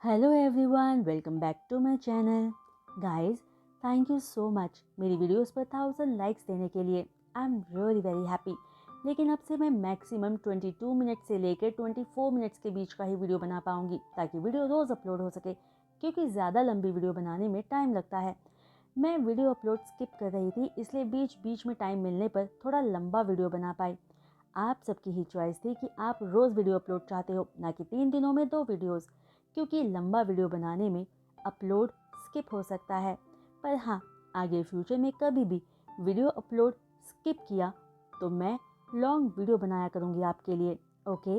Hello everyone, welcome back to my channel. Guys, thank you so much मेरी videos पर 1000 likes देने के लिए। I am really very happy. लेकिन अब से मैं मैक्सिमम 22 मिनट से लेकर 24 मिनट्स के बीच का ही वीडियो बना पाऊंगी, ताकि वीडियो रोज़ अपलोड हो सके, क्योंकि ज़्यादा लंबी वीडियो बनाने में टाइम लगता है। मैं वीडियो अपलोड स्किप कर रही थी, इसलिए बीच बीच में टाइम मिलने पर थोड़ा लंबा वीडियो बना पाई। आप सबकी ही चॉइस थी कि आप रोज़ वीडियो अपलोड चाहते हो, ना कि 3 दिनों में 2 वीडियोस, क्योंकि लंबा वीडियो बनाने में अपलोड स्किप हो सकता है। पर हाँ, आगे फ्यूचर में कभी भी वीडियो अपलोड स्किप किया तो मैं लॉन्ग वीडियो बनाया करूँगी आपके लिए, ओके।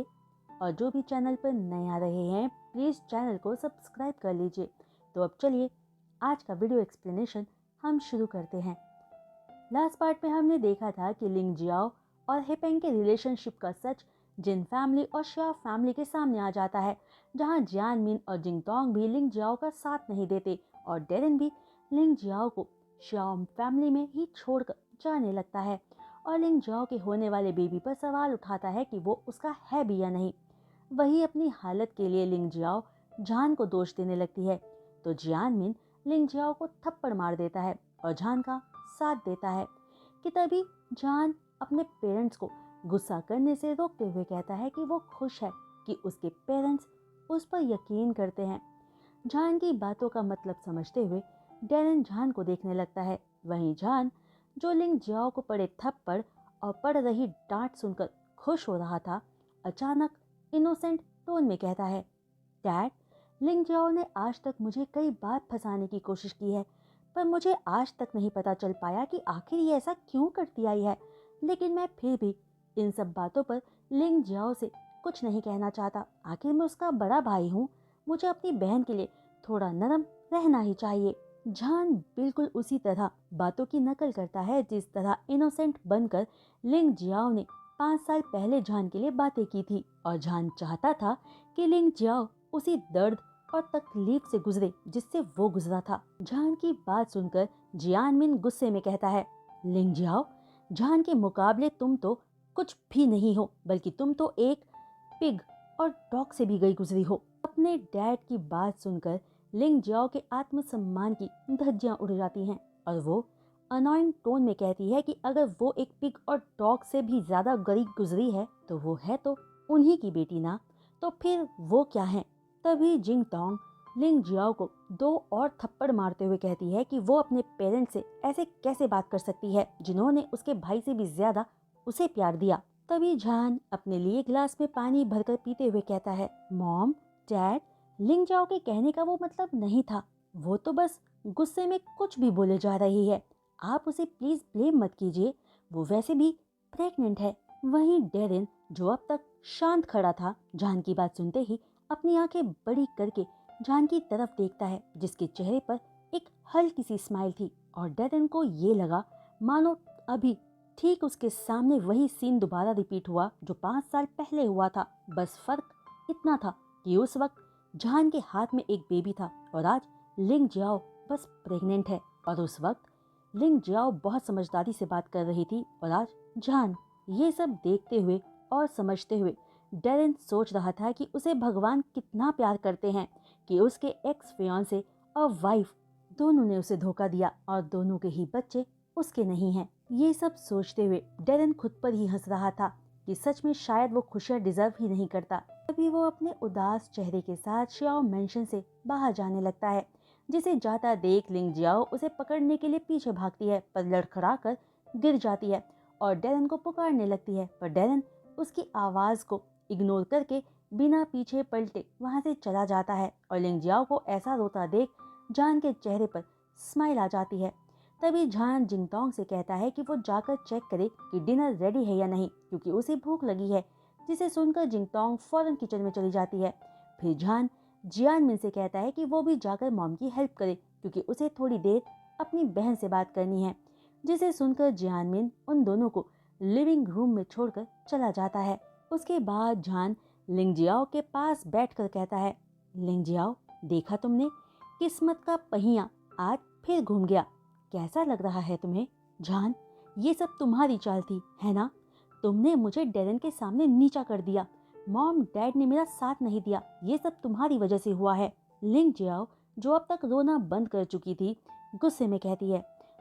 और जो भी चैनल पर नए आ रहे हैं, प्लीज़ चैनल को सब्सक्राइब कर लीजिए। तो अब चलिए आज का वीडियो एक्सप्लेनेशन हम शुरू करते हैं। लास्ट पार्ट में हमने देखा था कि लिंग जियाओ और हेपेंग के रिलेशनशिप का सच जिन फैमिली और शिया फैमिली के सामने आ जाता है, जहां जियान मिन और जिंगतोंग भी लिंग जियाओ का साथ नहीं देते और डेरेन भी लिंग जियाओ को शियाओ फैमिली में ही छोड़कर जाने लगता है और लिंग जियाओ के होने वाले बेबी पर सवाल उठाता है कि वो उसका है भी या नहीं। वही अपनी हालत के लिए लिंग जियाओ जान को दोष देने लगती है, तो जियान मिन लिंग जियाओ को थप्पड़ मार देता है और जान का साथ देता है। कि तभी जान अपने पेरेंट्स को गुस्सा करने से रोकते हुए कहता है कि वो खुश है कि उसके पेरेंट्स उस पर यकीन करते हैं। जान की बातों का मतलब समझते हुए डेरेन जान को देखने लगता है। वहीं जान, जो लिंग जियाओ को पड़े थप्पड़ और पड़ रही डांट सुनकर खुश हो रहा था, अचानक इनोसेंट टोन में कहता है, डैड, लिंग जियाओ ने आज तक मुझे कई बार फंसाने की कोशिश की है, पर मुझे आज तक नहीं पता चल पाया कि आखिर ये ऐसा क्यों करती आई है। लेकिन मैं फिर भी इन सब बातों पर लिंग जियाओ से कुछ नहीं कहना चाहता। आखिर मैं उसका बड़ा भाई हूँ, मुझे अपनी बहन के लिए थोड़ा नरम रहना ही चाहिए। जान बिल्कुल उसी तरह बातों की नकल करता है जिस तरह इनोसेंट बनकर लिंग जियाओ ने 5 साल पहले जान के लिए बातें की थी, और जान चाहता था कि लिंग जियाओ उसी दर्द और तकलीफ से गुजरे जिससे वो गुजरा था। जान की बात सुनकर जियान मिन गुस्से में कहता है, लिंग जियाओ, जान के मुकाबले तुम तो कुछ भी नहीं हो, बल्कि तुम तो एक पिग और डॉग से भी गई गुजरी हो। अपने डैड की बात सुनकर लिंग जियाओ के आत्मसम्मान की धज्जियां उड़ जाती हैं और वो अनॉइंग टोन में कहती है कि अगर वो एक पिग और डॉग से भी ज्यादा गरीब गुजरी है तो वो है तो उन्हीं की बेटी ना, तो फिर वो क्या है। तभी जिंगतोंग लिंग जियाओ को 2 और थप्पड़ मारते हुए कहती है कि वो अपने पेरेंट्स से ऐसे कैसे बात कर सकती है, जिन्होंने उसके भाई से भी ज्यादा उसे प्यार दिया। तभी जान अपने लिए गिलास में पानी भरकर पीते हुए कहता है, मॉम, डैड, लिंग जाओ के कहने का वो मतलब नहीं था, वो तो बस गुस्से में कुछ भी बोले जा रही है। आप उसे प्लीज ब्लेम मत कीजिए, वो वैसे भी प्रेग्नेंट है। वहीं डेरिन, जो अब तक शांत खड़ा था, जान की बात सुनते ही अपनी आंखें बड़ी करके जान की तरफ देखता है, जिसके चेहरे पर एक हल्की सी स्माइल थी, और डेरिन को ये लगा मानो अभी ठीक उसके सामने वही सीन दोबारा रिपीट हुआ जो 5 साल पहले हुआ था। बस फर्क इतना था कि उस वक्त जान के हाथ में एक बेबी था और आज लिंग जियाओ बस प्रेग्नेंट है। और उस वक्त लिंग जियाओ बहुत समझदारी से बात कर रही थी और आज जान। ये सब देखते हुए और समझते हुए डेरेन सोच रहा था कि उसे भगवान कितना प्यार करते हैं कि उसके एक्स फियांसे और वाइफ दोनों ने उसे धोखा दिया और दोनों के ही बच्चे उसके नहीं हैं। ये सब सोचते हुए डेरेन खुद पर ही हंस रहा था कि सच में शायद वो खुशियाँ डिजर्व ही नहीं करता। तभी वो अपने उदास चेहरे के साथ शियाओ मेंशन से बाहर जाने लगता है, जिसे जाता देख लिंग जियाओ उसे पकड़ने के लिए पीछे भागती है, पर लड़खड़ा कर गिर जाती है और डेरेन को पुकारने लगती है, पर डेरेन उसकी आवाज को इग्नोर करके बिना पीछे पलटे वहां से चला जाता है। और लिंग जियाओ को ऐसा रोता देख जान के चेहरे पर स्माइल आ जाती है। तभी जान जिंगतोंग से कहता है कि वो जाकर चेक करे कि डिनर रेडी है या नहीं, क्योंकि उसे भूख लगी है, जिसे सुनकर जिंगतोंग फौरन किचन में चली जाती है। फिर जान जियान मिन से कहता है कि वो भी जाकर मॉम की हेल्प करे, क्योंकि उसे थोड़ी देर अपनी बहन से बात करनी है, जिसे सुनकर जियान मिन उन दोनों को लिविंग रूम में छोड़कर चला जाता है। उसके बाद जान लिंग जियाओ के पास बैठकर कहता है, लिंग जियाओ, देखा तुमने, किस्मत का पहिया आज फिर घूम गया। कैसा लग रहा है तुम्हें? जान, ये सब तुम्हारी चाल थी, है ना? तुमने मुझे डेरेन के सामने नीचा कर दिया, मॉम डैड ने मेरा साथ नहीं दिया, ये सब तुम्हारी वजह से हुआ है। लिंग जियाओ, जो अब तक रोना बंद कर चुकी थी, गुस्से में कहती है।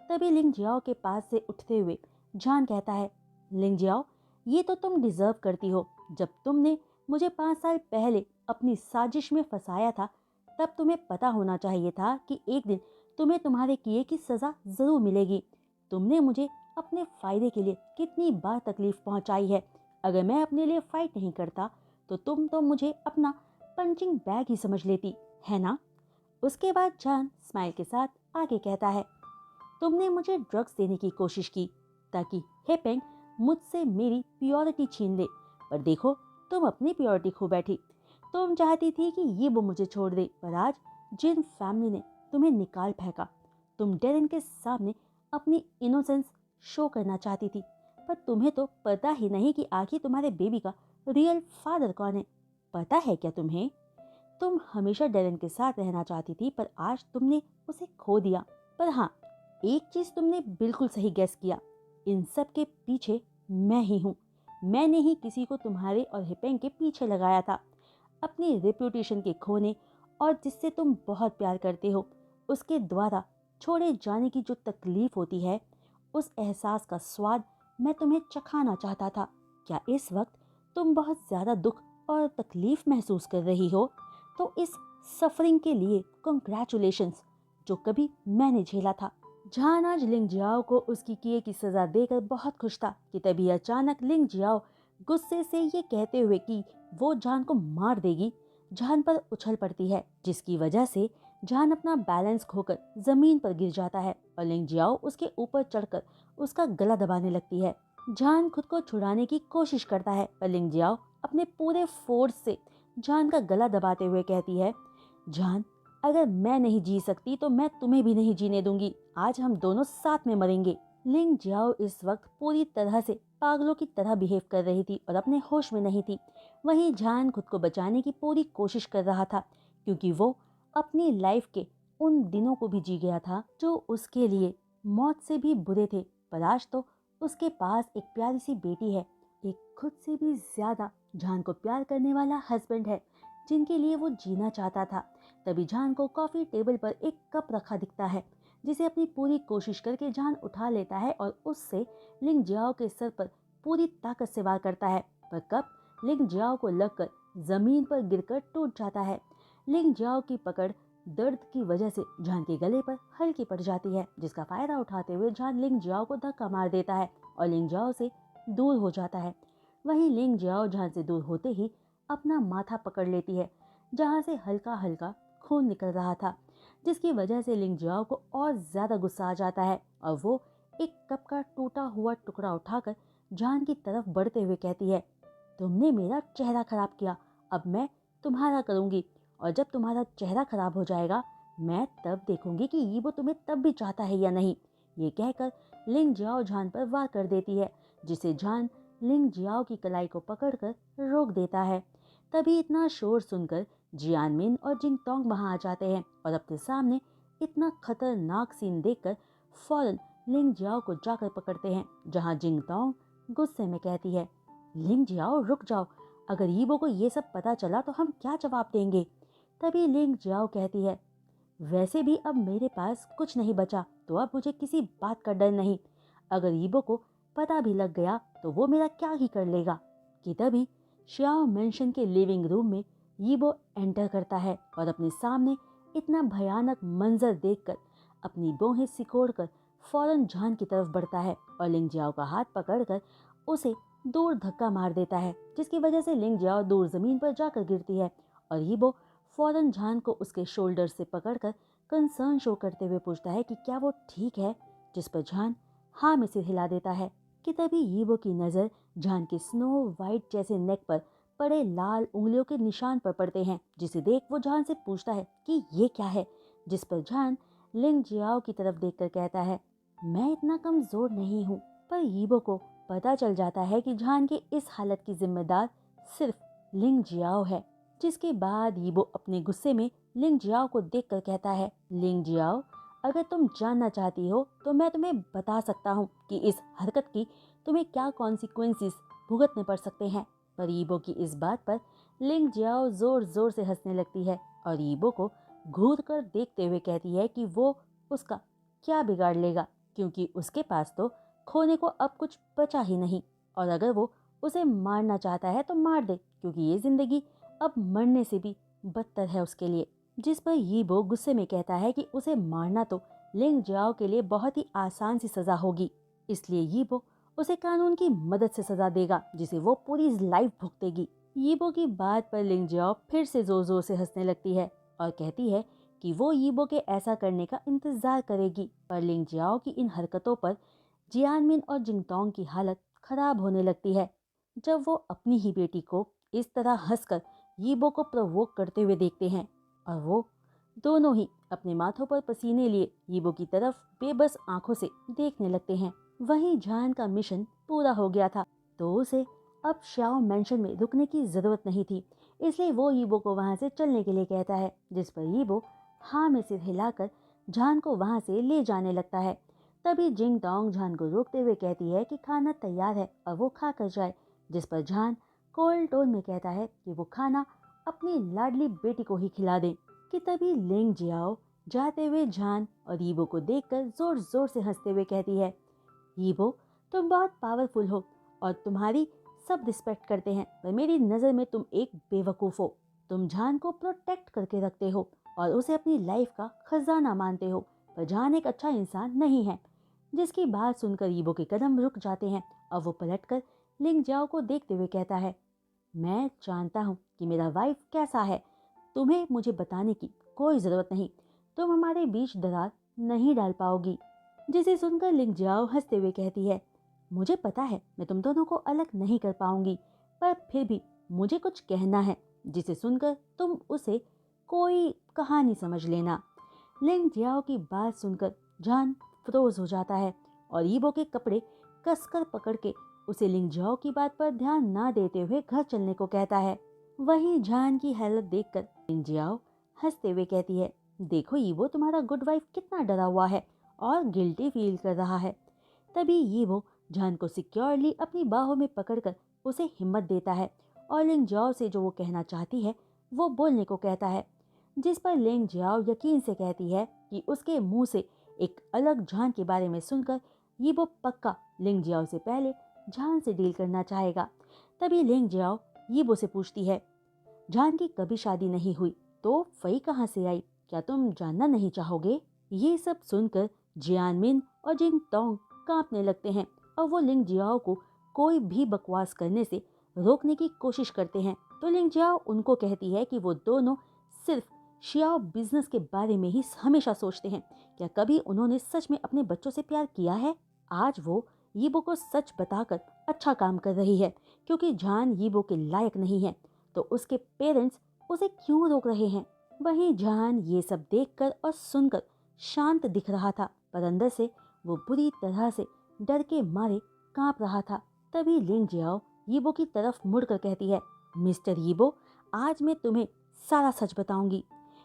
तभी लिंग जियाओ के पास से उठते हुए जान कहता है, लिंग जियाओ, ये तो तुम डिजर्व करती हो। जब तुमने मुझे 5 साल पहले अपनी साजिश में फंसाया था, तब तुम्हें पता होना चाहिए था कि एक दिन तुम्हें तुम्हारे किए की सजा जरूर मिलेगी। तुमने मुझे अपने फायदे के लिए कितनी बार तकलीफ पहुंचाई है। अगर मैं अपने लिए फाइट नहीं करता तो तुम तो मुझे अपना पंचिंग बैग ही समझ लेती, है ना? उसके बाद जान स्माइल के साथ आगे कहता है, तुमने मुझे ड्रग्स देने की कोशिश की ताकि हेपेंग मुझसे मेरी प्योरिटी छीन ले, पर देखो तुम अपनी प्योरिटी खो बैठी। तुम चाहती थी कि ये वो मुझे छोड़ दे, पर आज जिन फैमिली ने तुम्हें निकाल फेंका, तुम डेरेन के सामने अपनी इनोसेंस शो करना चाहती थी, पर तुम्हें तो पता ही नहीं कि आखिर तुम्हारे बेबी का रियल फादर कौन है। पता है क्या तुम्हें? तुम हमेशा डेरेन के साथ रहना चाहती थी, पर आज तुमने उसे खो दिया। पर हाँ, एक चीज तुमने बिल्कुल सही गैस किया, इन सब के पीछे मैं ही हूँ। मैंने ही किसी को तुम्हारे और हेपेंग के पीछे लगाया था। अपनी रेप्यूटेशन के खोने और जिससे तुम बहुत प्यार करते हो, उसके द्वारा छोड़े जाने की जो तकलीफ होती है, उस एहसास का स्वाद मैं तुम्हें चखाना चाहता था। क्या इस वक्त तुम बहुत ज़्यादा दुख और तकलीफ महसूस कर रही हो? तो इस सफरिंग के लिए कॉन्ग्रेचुलेशंस, जो कभी मैंने झेला था। जान आज लिंग जियाओ को उसकी किए की सजा देकर बहुत खुश था कि तभी अचानक लिंग जियाओ गुस्से से ये कहते हुए कि वो जान को मार देगी, जान पर उछल पड़ती है, जिसकी वजह से जान अपना बैलेंस खोकर जमीन पर गिर जाता है और लिंग जियाओ उसके ऊपर चढ़कर उसका गला दबाने लगती है। जान खुद को छुड़ाने की कोशिश करता है, पर लिंग जियाओ अपने पूरे फोर्स से जान का गला दबाते हुए कहती है, जान, अगर मैं नहीं जी सकती तो मैं तुम्हें भी नहीं जीने दूंगी। आज हम दोनों साथ में मरेंगे। लिंग जियाओ इस वक्त पूरी तरह से पागलों की तरह बिहेव कर रही थी और अपने होश में नहीं थी। वहीं जान खुद को बचाने की पूरी कोशिश कर रहा था, क्योंकि वो अपनी लाइफ के उन दिनों को भी जी गया था जो उसके लिए मौत से भी बुरे थे। पर आज तो उसके पास एक प्यारी सी बेटी है, एक खुद से भी ज्यादा जान को प्यार करने वाला हस्बैंड है, जिनके लिए वो जीना चाहता था। तभी जान को कॉफी टेबल पर एक कप रखा दिखता है, जिसे अपनी पूरी कोशिश करके जान उठा लेता है और उससे लिंग जियाओ के सर पर पूरी ताकत से वार करता है, पर कप लिंग जियाओ को लगकर जमीन पर गिरकर टूट जाता है। लिंग जियाओ की पकड़ दर्द की वजह से जान के गले पर हल्की पड़ जाती है, जिसका फायदा उठाते हुए जान लिंग जियाओ को धक्का मार देता है और लिंग जियाओ से दूर हो जाता है। वहीं लिंग जियाओ जान से दूर होते ही अपना माथा पकड़ लेती है, जहां से हल्का हल्का खून निकल रहा था, जिसकी वजह से लिंग जियाओ को और ज्यादा गुस्सा आ जाता है और वो एक कप का टूटा हुआ टुकड़ा उठाकर जान की तरफ बढ़ते हुए कहती है, तुमने मेरा चेहरा खराब किया, अब मैं तुम्हारा करूंगी, और जब तुम्हारा चेहरा खराब हो जाएगा मैं तब देखूंगी कि ये वो तुम्हें तब भी चाहता है या नहीं। ये कहकर लिंग जियाओ जान पर वार कर देती है, जिसे जान लिंग जियाओ की कलाई को पकड़कर रोक देता है। तभी इतना शोर सुनकर जियानमिन और जिंगटोंग वहां आ जाते हैं और अपने सामने इतना खतरनाक सीन देखकर फौरन लिंग जियाओ को जाकर पकड़ते हैं, जहां जिंगटोंग गुस्से में कहती है, लिंग जियाओ रुक जाओ, अगर यीबो को ये सब पता चला तो हम क्या जवाब देंगे। तभी लिंग जियाओ कहती है, वैसे भी अब मेरे पास कुछ नहीं बचा, तो अब मुझे किसी बात का डर नहीं। अगर यीबो को पता भी लग गया तो वो मेरा क्या ही कर लेगा। कि तभी श्याओ मेंशन के लिविंग रूम में यीबो एंटर करता है और अपने सामने इतना भयानक मंजर देखकर अपनी बाहें सिकोड़कर फौरन जान की तरफ बढ़ता है और लिंग जियाओ का हाथ पकड़कर उसे दूर धक्का मार देता है, जिसकी वजह से लिंग जियाओ दूर जमीन पर जाकर गिरती है और यीबो फौरन जान को उसके शोल्डर से पकड़कर कंसर्न शो करते हुए पूछता है कि क्या वो ठीक है, जिस पर जान हाँ में सिर हिला देता है। कि तभी यीबो की नज़र जान के स्नो वाइट जैसे नेक पर पड़े लाल उंगलियों के निशान पर पड़ते हैं, जिसे देख वो जान से पूछता है कि ये क्या है, जिस पर जान लिंग जियाओ की तरफ देखकर कहता है, मैं इतना कमजोर नहीं हूँ। पर यीबो को पता चल जाता है कि जान की इस हालत की जिम्मेदार सिर्फ लिंग जियाओ है, जिसके बाद यीबो अपने गुस्से में लिंग जियाओ को देखकर कहता है, लिंग जियाओ, अगर तुम जानना चाहती हो तो मैं तुम्हें बता सकता हूँ कि इस हरकत की तुम्हें क्या कॉन्सिक्वेंसेस भुगतने पड़ सकते हैं। पर यीबो की इस बात पर लिंग जियाओ जोर जोर से हंसने लगती है और यीबो को घूर कर देखते हुए कहती है कि वो उसका क्या बिगाड़ लेगा, क्योंकि उसके पास तो खोने को अब कुछ बचा ही नहीं, और अगर वो उसे मारना चाहता है तो मार दे, क्योंकि ये जिंदगी अब मरने से भी बदतर है उसके लिए। जिस पर यीबो गुस्से में कहता है कि उसे मारना तो लिंग जाओ के लिए बहुत ही आसान सी सजा होगी, इसलिए यीबो उसे कानून की मदद से सजा देगा जिसे वो पूरी लाइफ भुगतेगी। यीबो की बात पर लिंग जाओ फिर से जोर जोर से हंसने लगती है और कहती है कि वो यीबो के ऐसा करने का इंतजार करेगी, पर लिंग जाओ की इन हरकतों पर जियानमिन और जिंगटोंग की हालत खराब होने लगती है जब वो अपनी ही बेटी को इस तरह हंसकर यीबो को प्रोवोक करते हुए देखते हैं, और वो दोनों ही अपने माथों पर पसीने लिए यीबो की तरफ बेबस आंखों से देखने लगते हैं। वहीं जान का मिशन पूरा हो गया था, तो उसे अब श्याओ मेंशन में रुकने की जरूरत नहीं थी, इसलिए वो यीबो को वहां से चलने के लिए कहता है, जिस पर यीबो हाँ में सिर हिलाकर जान को वहां से ले जाने लगता है। तभी जिंग डोंग जान को रोकते हुए कहती है कि खाना तैयार है और वो खा कर जाए, जिस पर जान कोल्ड टोन में कहता है कि वो खाना अपनी लाडली बेटी को ही खिला दे। कि तभी लिंग जियाओ जाते हुए जान और यीबो को देखकर जोर जोर से हंसते हुए कहती है, यीबो तुम बहुत पावरफुल हो और तुम्हारी सब रिस्पेक्ट करते हैं, पर मेरी नज़र में तुम एक बेवकूफ़ हो। तुम जान को प्रोटेक्ट करके रखते हो और उसे अपनी लाइफ का खजाना मानते हो, पर जान एक अच्छा इंसान नहीं है। जिसकी बात सुनकर यीबो के कदम रुक जाते हैं और वो पलटकर लिंग जाओ को देखते हुए कहता है, मैं जानता हूँ कि मेरा वाइफ कैसा है, तुम्हें मुझे बताने की कोई ज़रूरत नहीं, तुम हमारे बीच दरार नहीं डाल पाओगी। जिसे सुनकर लिंग जाओ हंसते हुए कहती है, मुझे पता है मैं तुम दोनों को अलग नहीं कर पाऊंगी, पर फिर भी मुझे कुछ कहना है, जिसे सुनकर तुम उसे कोई कहानी समझ लेना। लिंग जियाओ की बात सुनकर जान फ्रोज हो जाता है और यीबो के कपड़े कसकर पकड़ के उसे लिंग जियाओ की बात पर ध्यान ना देते हुए घर चलने को कहता है। वहीं जान की हालत देखकर लिंग जियाओ हंसते हुए कहती है, देखो यीबो तुम्हारा गुड वाइफ कितना डरा हुआ है और गिल्टी फील कर रहा है। तभी यीबो जान को सिक्योरली अपनी बाहों में पकड़कर उसे हिम्मत देता है और लिंग जियाओ से जो वो कहना चाहती है वो बोलने को कहता है, जिस पर लिंग जियाओ यकीन से कहती है कि उसके मुंह से एक अलग जान के बारे में सुनकर यीबो पक्का लिंग जियाओ से पहले जान से डील करना चाहेगा। तभी लिंग जियाओ यीबो से पूछती है, जान की कभी शादी नहीं हुई तो फई कहाँ से आई, क्या तुम जानना नहीं चाहोगे? ये सब सुनकर जियानमिन और जिंग टोंग कांपने लगते हैं और वो लिंग जियाओ को कोई भी बकवास करने से रोकने की कोशिश करते हैं। तो लिंग जियाओ उनको कहती है कि वो दोनों सिर्फ शियाओ बिजनेस के बारे में ही हमेशा सोचते हैं, क्या कभी उन्होंने सच में अपने बच्चों से प्यार किया है? आज वो यीबो को सच बताकर अच्छा काम कर रही है, क्योंकि जान यीबो के लायक नहीं है, तो उसके पेरेंट्स उसे क्यों रोक रहे हैं? वहीं जान ये सब देखकर और सुनकर शांत दिख रहा था, पर अंदर से वो बुरी तरह से डर के मारे कांप रहा था। तभी लिंग जियाओ यीबो की तरफ मुड़कर कहती है, मिस्टर यीबो आज मैं तुम्हें सारा सच बताऊंगी।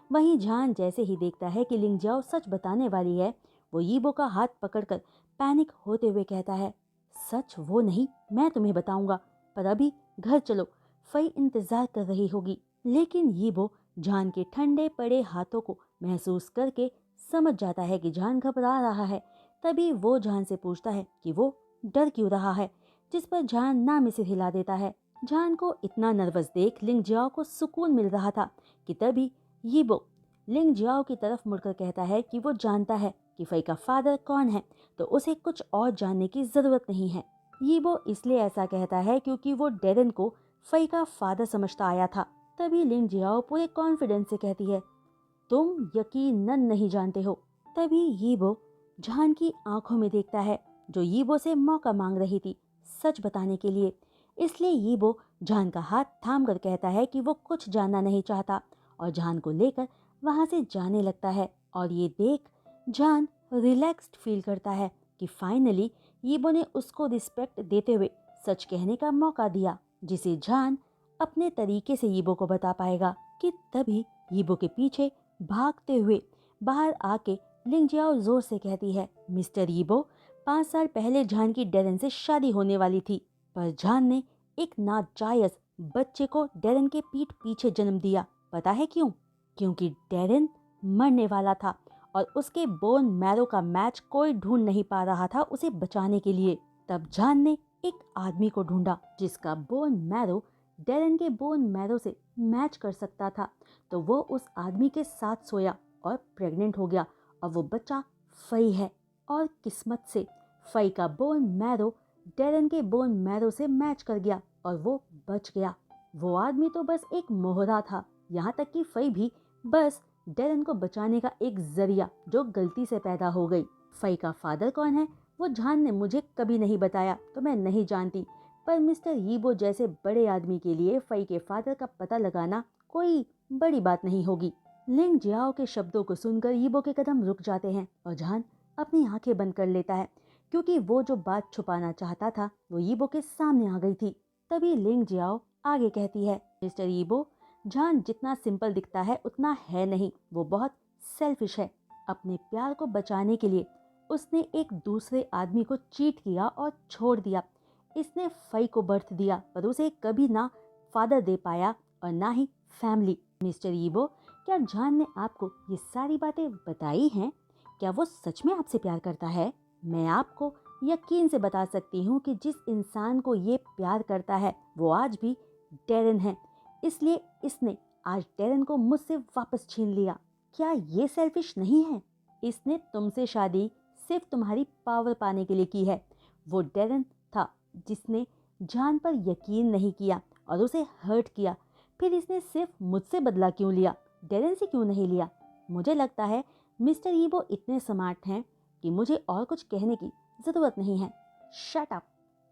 वहीं जान जैसे ही देखता है कि लिंग जियाओ सच बताने वाली है, वो यीबो का हाथ पकड़कर पैनिक होते हुए कहता है, सच वो नहीं मैं तुम्हें बताऊंगा, पर अभी घर चलो, फई इंतजार कर रही होगी। लेकिन यीबो जान के ठंडे पड़े हाथों को महसूस करके समझ जाता है कि जान घबरा रहा है। तभी वो जान से पूछता है कि वो डर क्यों रहा है, जिस पर जान ना में सिर हिला देता है। जान को इतना नर्वस देख लिंग जियाओ को सुकून मिल रहा था कि तभी यीबो लिंग जियाओ की तरफ मुड़कर कहता है कि वो जानता है कि फई का फादर कौन है, तो उसे कुछ और जानने की जरूरत नहीं है। यीबो इसलिए ऐसा कहता है क्योंकि वो डेरन को फई का फादर समझता आया था। तभी लिंग जियाओ पूरे कॉन्फिडेंस से कहती है, तुम यकीनन नहीं जानते हो। तभी यीबो जान की आंखों में देखता है, जो यीबो से मौका मांग रही थी सच बताने के लिए। इसलिए यीबो जान का हाथ थाम कर कहता है कि वो कुछ जानना नहीं चाहता और जान को लेकर वहां से जाने लगता है। और ये देख जान रिलैक्स्ड फील करता है कि फाइनली यीबो ने उसको रिस्पेक्ट देते हुए सच कहने का मौका दिया, जिसे जान अपने तरीके से यीबो को बता पाएगा। कि तभी यीबो के पीछे भागते हुए बाहर आके लिंग जियाओ जोर से कहती है, मिस्टर यीबो 5 साल पहले जान की डेरन से शादी होने वाली थी, पर जान ने एक नाजायज बच्चे को डेरन के पीठ पीछे जन्म दिया। पता है क्यों? क्योंकि डेरन मरने वाला था और उसके बोन मैरो का मैच कोई ढूंढ नहीं पा रहा था उसे बचाने के लिए। तब जान ने एक आदमी को ढूंढा जिसका बोन मैरो डेरन के बोन मैरो से मैच कर सकता था। तो वो उस आदमी के साथ सोया और प्रेग्नेंट हो गया और वो बच्चा फई है। और किस्मत से फई का बोन मैरो डेरन के बोन मैरो से मैच कर गया और वो बच गया। वो आदमी तो बस एक मोहरा था, यहाँ तक कि फई भी बस डेरन को बचाने का एक जरिया जो गलती से पैदा हो गई। फई का फादर कौन है वो जान ने मुझे कभी नहीं बताया तो मैं नहीं जानती, पर मिस्टर यीबो जैसे बड़े आदमी के लिए फई के फादर का पता लगाना कोई बड़ी बात नहीं होगी। लिंग जियाओ के शब्दों को सुनकर यीबो के कदम रुक जाते हैं और जान अपनी आंखें बंद कर लेता है, क्योंकि वो जो बात छुपाना चाहता था वो यीबो के सामने आ गई थी। तभी लिंग जियाओ आगे कहती है, मिस्टर यीबो, जान जितना सिंपल दिखता है उतना है नहीं, वो बहुत सेल्फिश है। अपने प्यार को बचाने के लिए उसने एक दूसरे आदमी को चीट किया और छोड़ दिया। इसने फई को बर्थ दिया पर उसे कभी ना फादर दे पाया और ना ही फैमिली। मिस्टर यीबो, क्या जान ने आपको ये सारी बातें बताई हैं? क्या वो सच में आपसे प्यार करता है? मैं आपको यकीन से बता सकती हूँ कि जिस इंसान को ये प्यार करता है वो आज भी डेरन है, इसलिए इसने आज डेरन को मुझसे वापस छीन लिया। क्या ये सेल्फिश नहीं है? इसने तुमसे शादी सिर्फ तुम्हारी पावर पाने के लिए की है। वो डेरन था जिसने जान पर यकीन नहीं किया और उसे हर्ट किया। फिर इसने सिर्फ मुझसे बदला क्यों लिया, डेरन से क्यों नहीं लिया? मुझे लगता है मिस्टर यीबो इतने स्मार्ट हैं कि मुझे और कुछ कहने की जरूरत नहीं है। Shut up!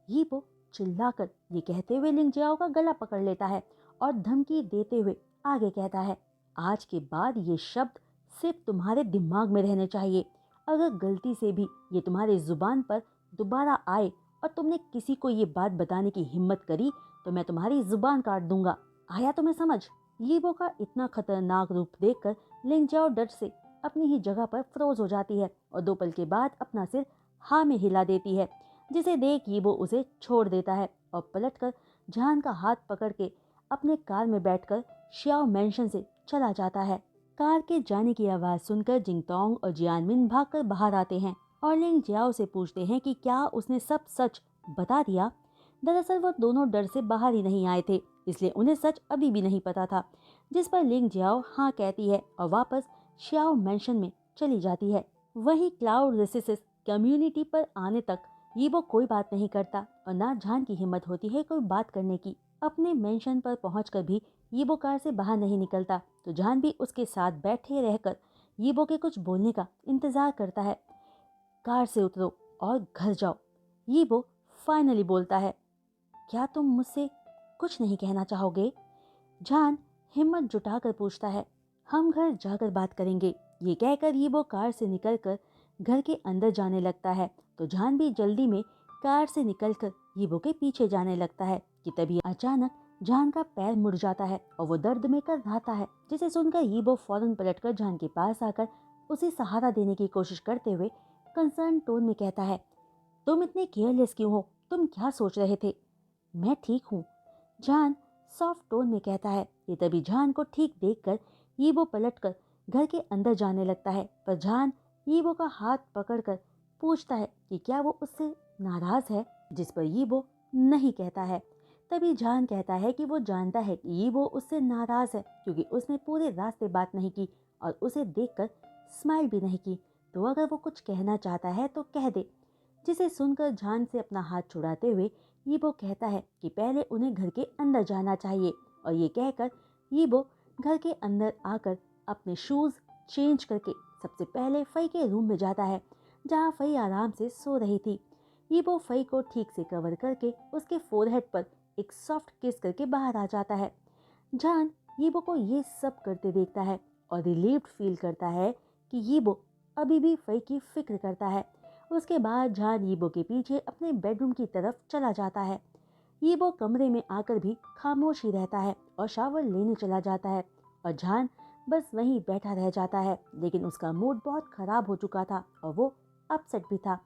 यीबो चिल्लाकर ये कहते हुए लिंग जियाओ का गला पकड़ लेता है और धमकी देते हुए आगे कहता है, आज के बाद ये शब्द सिर्फ तुम्हारे दिमाग में रहने चाहिए। अगर गलती से भी ये तुम्हारे जुबान पर दोबारा आए और तुमने किसी को ये बात बताने की हिम्मत करी तो मैं तुम्हारी जुबान काट दूंगा। आया तुम्हें समझ? यीबो का इतना खतरनाक रूप देखकर लिंग जियाओ डर से अपनी ही जगह पर फ्रोज हो जाती है और 2 पल के बाद अपना सिर हाँ में हिला देती है, जिसे देख यीबो उसे छोड़ देता है और पलटकर जान का हाथ पकड़ के अपने कार में बैठकर शियाओ मैंशन से चला जाता है। कार के जाने की आवाज सुनकर जिंगतोंग और जियानमिन भागकर बाहर आते हैं और लिंग जियाओ से पूछते हैं कि क्या उसने सब सच बता दिया। दरअसल वो दोनों डर से बाहर ही नहीं आए थे, इसलिए उन्हें सच अभी भी नहीं पता था। जिस पर लिंग जियाओ हाँ कहती है और वापस शियाओ मैंशन में चली जाती है। वहीं क्लाउड रेसिसिस कम्युनिटी पर आने तक यीबो कोई बात नहीं करता और ना जान की हिम्मत होती है कोई बात करने की। अपने मेंशन पर पहुंचकर भी यीबो कार से बाहर नहीं निकलता तो जान भी उसके साथ बैठे रहकर यीबो के कुछ बोलने का इंतजार करता है। कार से उतरो और घर जाओ, यीबो फाइनली बोलता है। क्या तुम मुझसे कुछ नहीं कहना चाहोगे? जान हिम्मत जुटाकर पूछता है। हम घर जाकर बात करेंगे। ये कहकर यीबो कार से निकलकर घर के अंदर जाने लगता है तो जान भी जल्दी में कार से निकलकर यीबो के पीछे जाने लगता है कि तभी अचानक जान का पैर मुड़ जाता है और वो दर्द में कराहता है, जिसे सुनकर यीबो फौरन पलटकर जान के पास आकर उसे सहारा देने की कोशिश करते हुए कंसर्न टोन में कहता है, तुम इतने केयरलेस क्यों हो? तुम क्या सोच रहे थे? मैं ठीक हूँ, जान सॉफ्ट टोन में कहता है। ये तभी जान को ठीक देखकर यीबो पलटकर घर के अंदर जाने लगता है, पर जान यीबो का हाथ पकड़कर पूछता है कि क्या वो उससे नाराज है, जिस पर यीबो नहीं कहता है। तभी जान कहता है कि वो जानता है कि यीबो उससे नाराज है क्योंकि उसने पूरे रास्ते बात नहीं की और उसे देखकर स्माइल भी नहीं की, तो अगर वो कुछ कहना चाहता है तो कह दे। जिसे सुनकर जान से अपना हाथ छुड़ाते हुए यीबो कहता है कि पहले उन्हें घर के अंदर जाना चाहिए और ये कहकर यीबो घर के अंदर आकर अपने शूज चेंज करके सबसे पहले फई के रूम में जाता है जहाँ फई आराम से सो रही थी। यीबो फई को ठीक से कवर करके उसके फोरहेड पर एक सॉफ्ट किस करके बाहर आ जाता है। जान यीबो को ये सब करते देखता है और रिलीव्ड फील करता है कि यीबो अभी भी फई की फिक्र करता है। उसके बाद जान यीबो के पीछे अपने बेडरूम की तरफ चला जाता है। यीबो कमरे में आकर भी खामोश ही रहता है और शावर लेने चला जाता है और जान बस वहीं बैठा रह जाता है, लेकिन उसका मूड बहुत खराब हो चुका था और वो अपसेट भी था।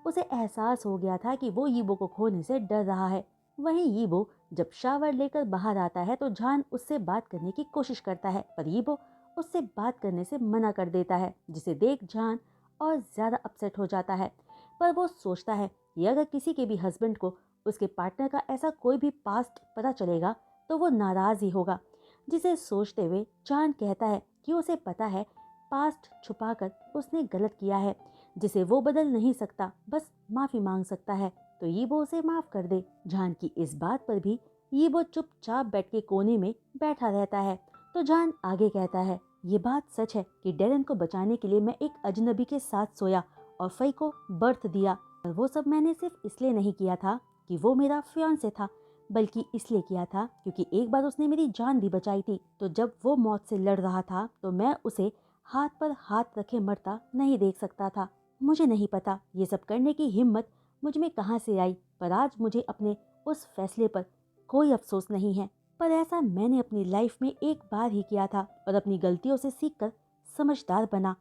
उसे एहसास हो गया था कि वो यीबो को खोने से डर रहा है। वहीं यीबो जब शावर लेकर बाहर आता है तो जान उससे बात करने की कोशिश करता है, पर यीबो उससे बात करने से मना कर देता है, जिसे देख जान और ज़्यादा अपसेट हो जाता है। पर वो सोचता है कि अगर किसी के भी हस्बैंड को उसके पार्टनर का ऐसा कोई भी पास्ट पता चलेगा तो वो नाराज़ ही होगा। जिसे सोचते हुए जान कहता है कि उसे पता है पास्ट छुपाकर उसने गलत किया है, जिसे वो बदल नहीं सकता, बस माफ़ी मांग सकता है, तो यीबो उसे माफ़ कर दे। जान की इस बात पर भी यीबो चुपचाप बैठ के कोने में बैठा रहता है। तो जान आगे कहता है, ये बात सच है कि डेरन को बचाने के लिए मैं एक अजनबी के साथ सोया और फई को बर्थ दिया, और वो सब मैंने सिर्फ इसलिए नहीं किया था कि वो मेरा फियांसे था, बल्कि इसलिए किया था क्योंकि एक बार उसने मेरी जान भी बचाई थी। तो जब वो मौत से लड़ रहा था तो मैं उसे हाथ पर हाथ रखे मरता नहीं देख सकता था। मुझे नहीं पता ये सब करने की हिम्मत मुझ में कहाँ से आई, पर आज मुझे अपने उस फैसले पर कोई अफसोस नहीं है। पर ऐसा मैंने अपनी लाइफ में एक बार ही किया था और अपनी गलतियों से सीखकर समझदार बना।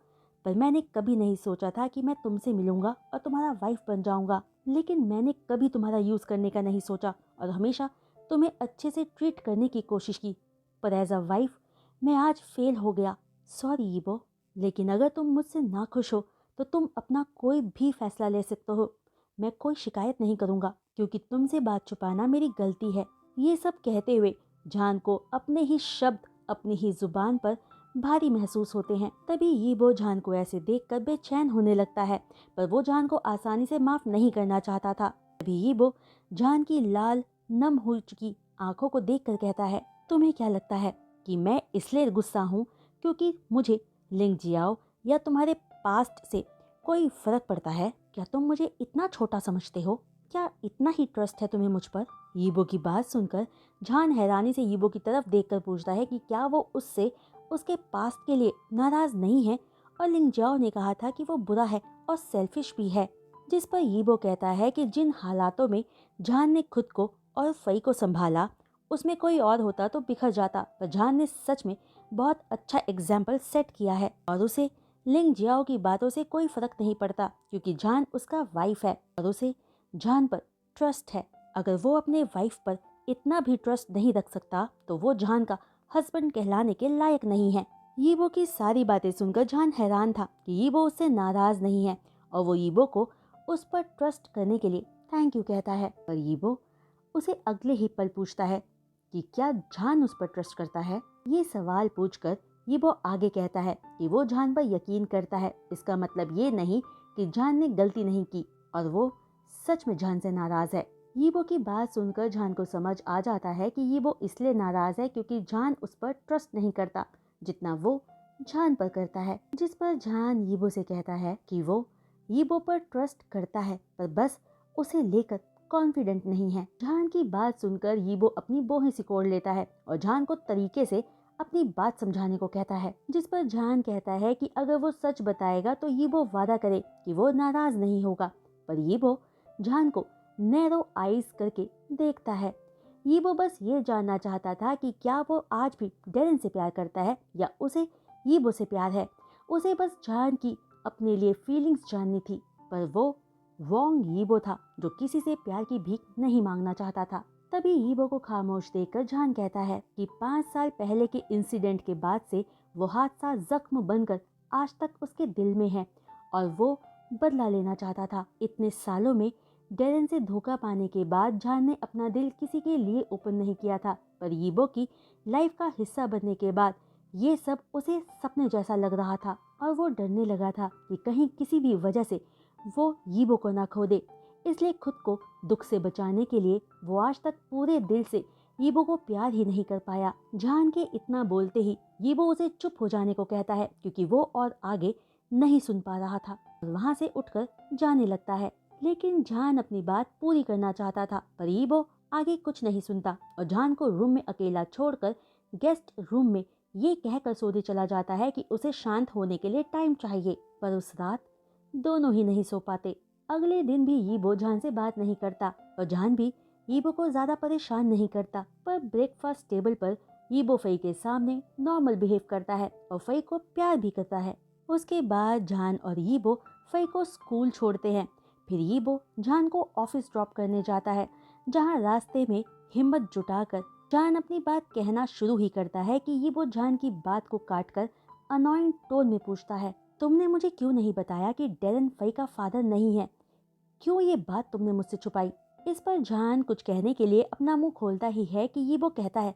पर मैंने कभी नहीं सोचा था कि मैं तुमसे मिलूंगा और तुम्हारा वाइफ बन जाऊंगा। लेकिन मैंने कभी तुम्हारा यूज़ करने का नहीं सोचा और हमेशा तुम्हें अच्छे से ट्रीट करने की कोशिश की। पर एज अ वाइफ मैं आज फेल हो गया। सॉरी ईबो, लेकिन अगर तुम मुझसे ना खुश हो तो तुम अपना कोई भी फैसला ले सकते हो। मैं कोई शिकायत नहीं करूँगा क्योंकि तुमसे बात छुपाना मेरी गलती है। ये सब कहते हुए जान को अपने ही शब्द अपनी ही जुबान पर भारी महसूस होते हैं। तभी यीबो जान को ऐसे देखकर बेचैन होने लगता है, पर वो जान को आसानी से माफ नहीं करना चाहता था। तभी यीबो जान की लाल नम हो चुकी आंखों को देखकर कहता है, तुम्हें क्या लगता है कि मैं इसलिए गुस्सा हूँ क्योंकि मुझे लिंग जियाओ या तुम्हारे पास्ट से कोई फर्क पड़ता है? क्या तुम मुझे इतना छोटा समझते हो? क्या इतना ही ट्रस्ट है तुम्हें मुझ पर? यीबो की बात सुनकर जान हैरानी से यीबो की तरफ देखकर पूछता है कि क्या वो उससे उसके पास्ट के लिए नाराज नहीं है, और लिंग जाओ ने कहा था कि वो बुरा है और सेल्फिश भी है। जिस पर यीबो कहता है कि जिन हालातों में जान ने खुद को और फई को संभाला उसमें कोई और होता तो बिखर जाता, पर जान ने सच में बहुत अच्छा एग्जाम्पल सेट किया है और उसे लिंग जियाओ की बातों से कोई फर्क नहीं पड़ता क्योंकि जान उसका वाइफ है और उसे जान पर ट्रस्ट है। अगर वो अपने वाइफ पर इतना भी ट्रस्ट नहीं रख सकता तो वो जान का हस्बैंड कहलाने के लायक नहीं है। यीबो की सारी बातें सुनकर जान हैरान था कि यीबो उससे नाराज नहीं है और वो यीबो को उस पर ट्रस्ट करने के लिए थैंक यू कहता है। पर यीबो उसे अगले ही पल पूछता है कि क्या जान उस पर ट्रस्ट करता है। ये सवाल पूछकर यीबो आगे कहता है कि वो जान पर यकीन करता है। इसका मतलब ये नहीं कि जान ने गलती नहीं की और वो सच में जान से नाराज है। यीबो की बात सुनकर जान को समझ आ जाता है कि यीबो इसलिए नाराज है क्योंकि जान उस पर ट्रस्ट नहीं करता जितना वो जान पर करता है। जिस पर जान यीबो से कहता है कि वो यीबो पर ट्रस्ट करता है पर बस उसे लेकर कॉन्फिडेंट नहीं है। जान की बात सुनकर यीबो अपनी बोहें सिकोड़ लेता है और जान को तरीके से अपनी बात समझाने को कहता है। जिस पर जान कहता है कि अगर वो सच बताएगा तो यीबो वादा करे कि वो नाराज नहीं होगा। पर यीबो जान को नैरो आइज करके देखता है। यीबो बस ये जानना चाहता था कि क्या वो आज भी डेरन से प्यार करता है या उसे यीबो से प्यार है। उसे बस जान की अपने लिए फीलिंग्स जाननी थी। पर वो वोंग यीबो था जो किसी से प्यार की भीख नहीं मांगना चाहता था। तभी यीबो को खामोश देखकर जान कहता है कि 5 साल पहले के इंसिडेंट के बाद से वो हादसा जख्म बनकर आज तक उसके दिल में है और वो बदला लेना चाहता था। इतने सालों में डेरन से धोखा पाने के बाद जान ने अपना दिल किसी के लिए ओपन नहीं किया था, पर यीबो की लाइफ का हिस्सा बनने के बाद ये सब उसे सपने जैसा लग रहा था और वो डरने लगा था कि कहीं किसी भी वजह से वो यीबो को ना खो दे। इसलिए खुद को दुख से बचाने के लिए वो आज तक पूरे दिल से यीबो को प्यार ही नहीं कर पाया। जान के इतना बोलते ही यीबो उसे चुप हो जाने को कहता है क्योंकि वो और आगे नहीं सुन पा रहा था और वहाँ से उठकर जाने लगता है। लेकिन जान अपनी बात पूरी करना चाहता था, पर यीबो आगे कुछ नहीं सुनता और जान को रूम में अकेला छोड़कर गेस्ट रूम में ये कहकर सोने चला जाता है कि उसे शांत होने के लिए टाइम चाहिए। पर उस रात दोनों ही नहीं सो पाते। अगले दिन भी यीबो जान से बात नहीं करता और जान भी यीबो को ज्यादा परेशान नहीं करता। पर ब्रेकफास्ट टेबल पर यीबो फई के सामने नॉर्मल बिहेव करता है और फई को प्यार भी करता है। उसके बाद जान और यीबो फई को स्कूल छोड़ते हैं। फिर यीबो जान को ऑफिस ड्रॉप करने जाता है, जहाँ रास्ते में हिम्मत जुटाकर जान अपनी बात कहना शुरू ही करता है कि यीबो जान की बात को काटकर अनोइंग टोन में पूछता है, तुमने मुझे क्यों नहीं बताया कि डैरेन फई का फादर नहीं है? क्यों ये बात तुमने मुझसे छुपाई? इस पर जान कुछ कहने के लिए अपना मुंह खोलता ही है कि ये वो कहता है,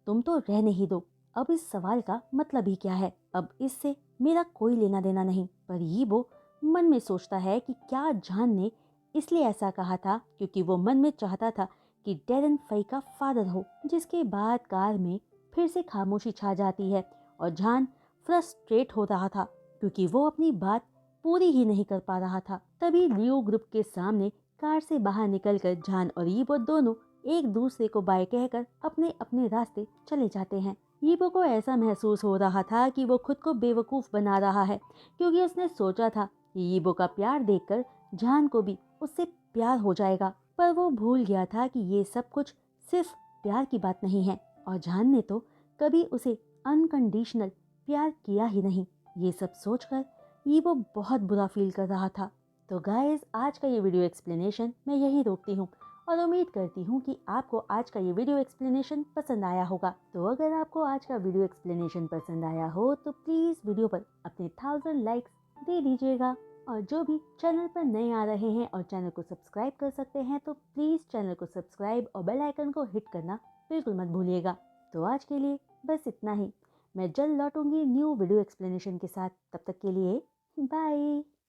तुम तो रहने ही दो। अब इस सवाल का मतलब ही क्या है? अब इससे मेरा कोई लेना देना नहीं। पर ये वो मन में सोचता है कि क्या जान ने इसलिए ऐसा कहा था क्योंकि वो मन में चाहता था कि डैरेन फई का फादर हो। जिसके बाद कार में फिर से खामोशी छा जाती है और जान फ्रस्ट्रेट हो रहा था क्योंकि वो अपनी बात पूरी ही नहीं कर पा रहा था। तभी लियो ग्रुप के सामने कार से बाहर निकलकर जान और यीबो दोनों एक दूसरे को बाय कहकर अपने अपने रास्ते चले जाते हैं। यीबो को ऐसा महसूस हो रहा था कि वो खुद को बेवकूफ बना रहा है क्योंकि उसने सोचा था कि यीबो का प्यार देखकर जान को भी उससे प्यार हो जाएगा। पर वो भूल गया था कि ये सब कुछ सिर्फ प्यार की बात नहीं है और जान ने तो कभी उसे अनकंडीशनल प्यार किया ही नहीं। ये सब सोचकर यीबो बहुत बुरा फील कर रहा था। तो गाइस, आज का ये वीडियो एक्सप्लेनेशन मैं यहीं रोकती हूँ और उम्मीद करती हूँ कि आपको आज का ये वीडियो एक्सप्लेनेशन पसंद आया होगा। तो अगर आपको आज का वीडियो एक्सप्लेनेशन पसंद आया हो तो प्लीज़ वीडियो पर अपने 1000 लाइक्स दे दीजिएगा। और जो भी चैनल पर नए आ रहे हैं और चैनल को सब्सक्राइब कर सकते हैं तो प्लीज़ चैनल को सब्सक्राइब और बेल आइकन को हिट करना बिल्कुल मत भूलिएगा। तो आज के लिए बस इतना ही। मैं जल्द लौटूंगी न्यू वीडियो एक्सप्लेनेशन के साथ। तब तक के लिए बाय।